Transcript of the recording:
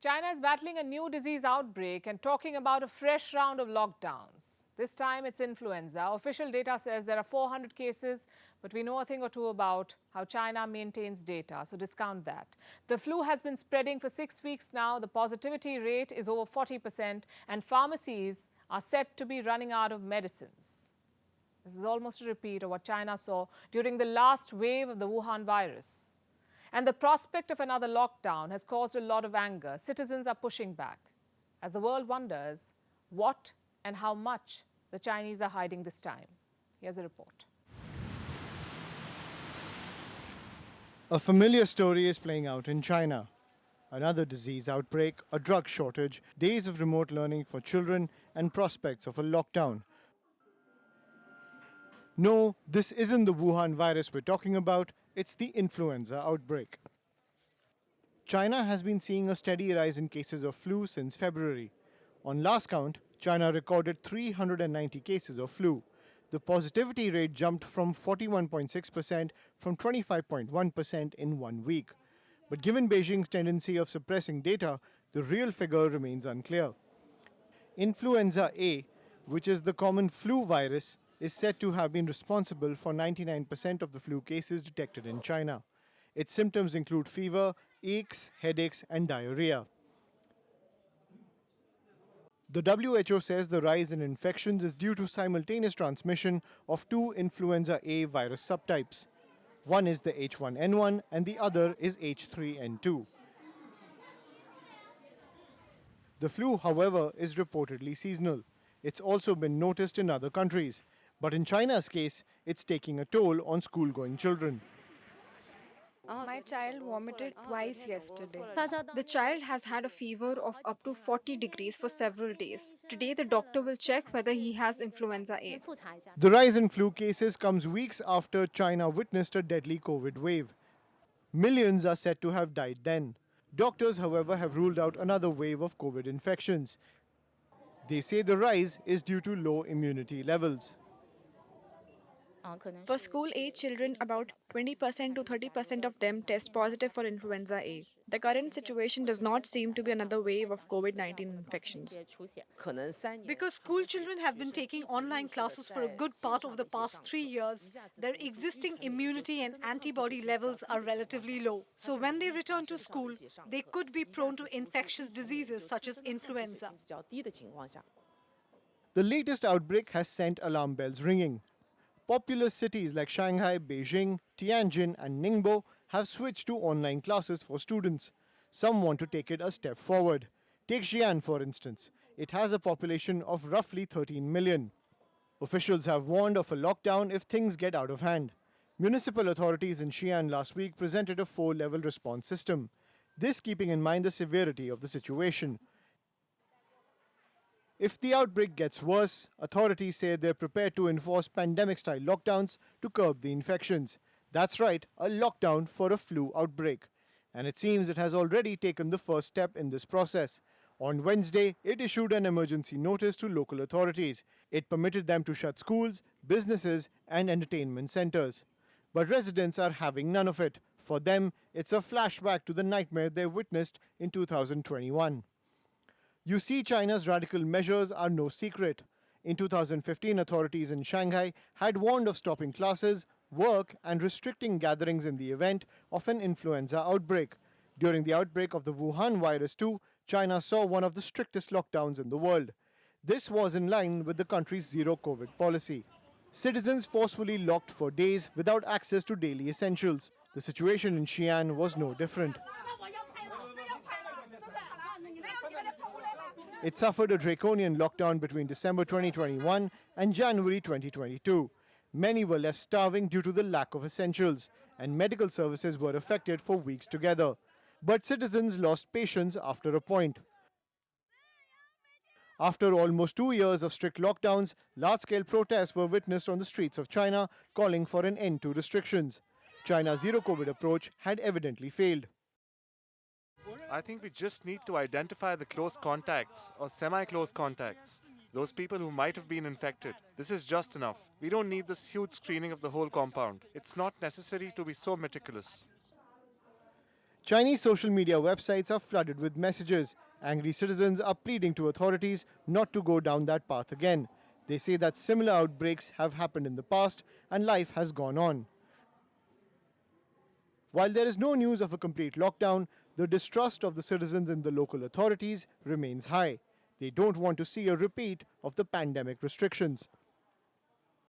China is battling a new disease outbreak and talking about a fresh round of lockdowns. This time it's influenza. Official data says there are 400 cases, but we know a thing or two about how China maintains data, so discount that. The flu has been spreading for 6 weeks now. The positivity rate is over 40%, and pharmacies are said to be running out of medicines. This is almost a repeat of what China saw during the last wave of the Wuhan virus. And the prospect of another lockdown has caused a lot of anger. Citizens are pushing back as the world wonders what and how much the Chinese are hiding this time. Here's a report. A familiar story is playing out in China. Another disease outbreak, a drug shortage, days of remote learning for children, and prospects of a lockdown. No, this isn't the Wuhan virus we're talking about, it's the influenza outbreak. China has been seeing a steady rise in cases of flu since February. On last count, China recorded 390 cases of flu. The positivity rate jumped from 41.6% from 25.1% in 1 week. But given Beijing's tendency of suppressing data, the real figure remains unclear. Influenza A, which is the common flu virus, is said to have been responsible for 99% of the flu cases detected in China. Its symptoms include fever, aches, headaches, and diarrhea. The WHO says the rise in infections is due to simultaneous transmission of two influenza A virus subtypes. One is the H1N1 and the other is H3N2. The flu, however, is reportedly seasonal. It's also been noticed in other countries. But in China's case, it's taking a toll on school-going children. My child vomited twice yesterday. The child has had a fever of up to 40 degrees for several days. Today, the doctor will check whether he has influenza A. The rise in flu cases comes weeks after China witnessed a deadly COVID wave. Millions are said to have died then. Doctors, however, have ruled out another wave of COVID infections. They say the rise is due to low immunity levels. For school-age children, about 20% to 30% of them test positive for influenza A. The current situation does not seem to be another wave of COVID-19 infections. Because school children have been taking online classes for a good part of the past 3 years, their existing immunity and antibody levels are relatively low. So when they return to school, they could be prone to infectious diseases such as influenza. The latest outbreak has sent alarm bells ringing. Populous cities like Shanghai, Beijing, Tianjin, and Ningbo have switched to online classes for students. Some want to take it a step forward. Take Xi'an, for instance. It has a population of roughly 13 million. Officials have warned of a lockdown if things get out of hand. Municipal authorities in Xi'an last week presented a 4-level response system. This keeping in mind the severity of the situation. If the outbreak gets worse, authorities say they're prepared to enforce pandemic-style lockdowns to curb the infections. That's right, a lockdown for a flu outbreak. And it seems it has already taken the first step in this process. On Wednesday, it issued an emergency notice to local authorities. It permitted them to shut schools, businesses, and entertainment centers. But residents are having none of it. For them, it's a flashback to the nightmare they witnessed in 2021. You see, China's radical measures are no secret. In 2015, authorities in Shanghai had warned of stopping classes, work, and restricting gatherings in the event of an influenza outbreak. During the outbreak of the Wuhan virus too, China saw one of the strictest lockdowns in the world. This was in line with the country's zero-COVID policy. Citizens forcefully locked for days without access to daily essentials. The situation in Xi'an was no different. It suffered a draconian lockdown between December 2021 and January 2022. Many were left starving due to the lack of essentials, and medical services were affected for weeks together. But citizens lost patience after a point. After almost 2 years of strict lockdowns, large-scale protests were witnessed on the streets of China, calling for an end to restrictions. China's zero-COVID approach had evidently failed. I think we just need to identify the close contacts or semi-close contacts, those people who might have been infected. This is just enough. We don't need this huge screening of the whole compound. It's not necessary to be so meticulous. Chinese social media websites are flooded with messages. Angry citizens are pleading to authorities not to go down that path again. They say that similar outbreaks have happened in the past and life has gone on. While there is no news of a complete lockdown, the distrust of the citizens in the local authorities remains high. They don't want to see a repeat of the pandemic restrictions.